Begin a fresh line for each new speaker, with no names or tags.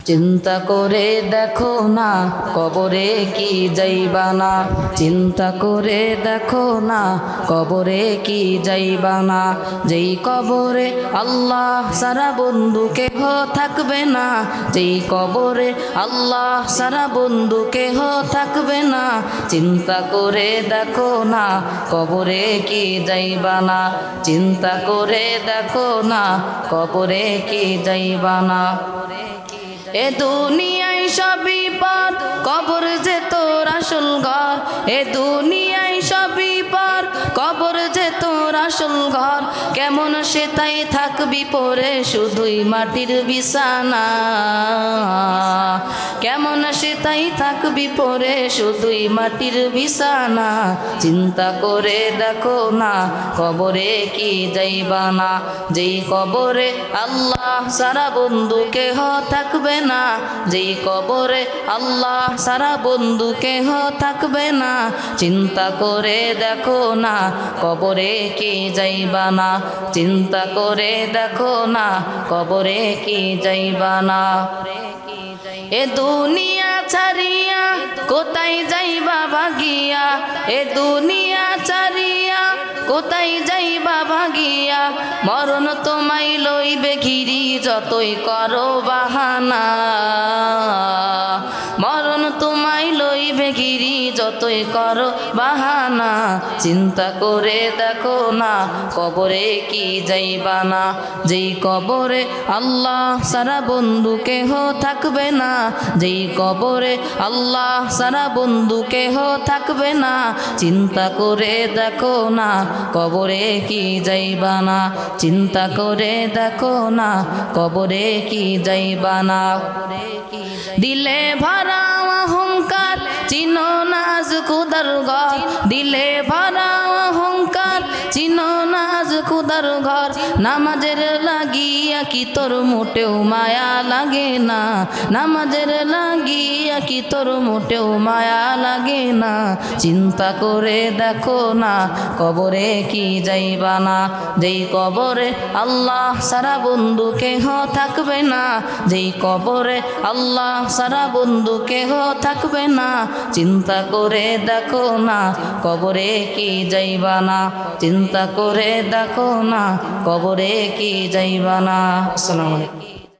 চিন্তা করে দেখো না কবরে কি যাইবা না, চিন্তা করে দেখো না কবরে কি যাইবা না। যেই কবরে আল্লাহ সারা বন্ধু কেহ থাকবে না, যেই কবরে আল্লাহ সারা বন্ধু কেহ থাকবে না। চিন্তা করে দেখো না কবরে কি যাইবা না, চিন্তা করে দেখো না কবরে কি যাইবা না। এ দুনিয়ায় সবই পর, কবর যে তোর আসল ঘর। এ দুনিয়ায় সবই পর, কবর যে তোর আসল ঘর। কেমন সে তাই থাকবি পরে শুধুই মাটির বিছানা, কেমন সে তাই থাকবি পরে শুধুই মাটির বিছানা। চিন্তা করে দেখো না কবরে কি যাইবা না, যেই কবরে আল্লাহ সারা বন্ধু কেহ থাকবে না, যেই কবরে আল্লাহ সারা বন্ধু কেহ থাকবে না। চিন্তা করে দেখো না কবরে কি যাইবা না, চিন্তা করে দেখো না কবরে কি যাইবা না। এ দুনিয়া ছাড়িয়া কোথায় যাইবা ভাগিয়া, এ দুনিয়া ছাড়িয়া কোথায় যাইবা ভাগিয়া। মরণ তোমায় লইবে ঘিরি যতই করো বাহানা, মরণ তোমায় লইবে ঘিরি যতই করো বাহানা। চিন্তা করে দেখো না কবরে কি যাইবা না, যেই কবরে আল্লাহ সারা বন্ধু কেহ থাকবে না, যেই কবরে আল্লাহ সারা বন্ধু কেহ থাকবে না। চিন্তা করে দেখো না কবরে কি যাইবা না, চিন্তা করে দেখো না কবরে কি যাইবা না। দিলে ভরা অহংকার চিনো না আজ খুদার ঘর, দিলে ভরা অহংকার চিনো না আজ খুদার ঘর। নামাজের লাগিয়া কি তোর মোটেও মায়া লাগে না, নামাজের লাগিয়া কি তোর মোটেও মায়া লাগে না। চিন্তা করে দেখো না কবরে কি যাইবা না, যেই কবরে আল্লাহ সারা বন্ধু কেহ থাকবে না, যেই কবরে আল্লাহ সারা বন্ধু কেহ থাকবে না। চিন্তা করে দেখো না কবরে কি যাইবা না, চিন্তা করে দেখো না কবরে কি যাইবা না। আসসালামু আলাইকুম।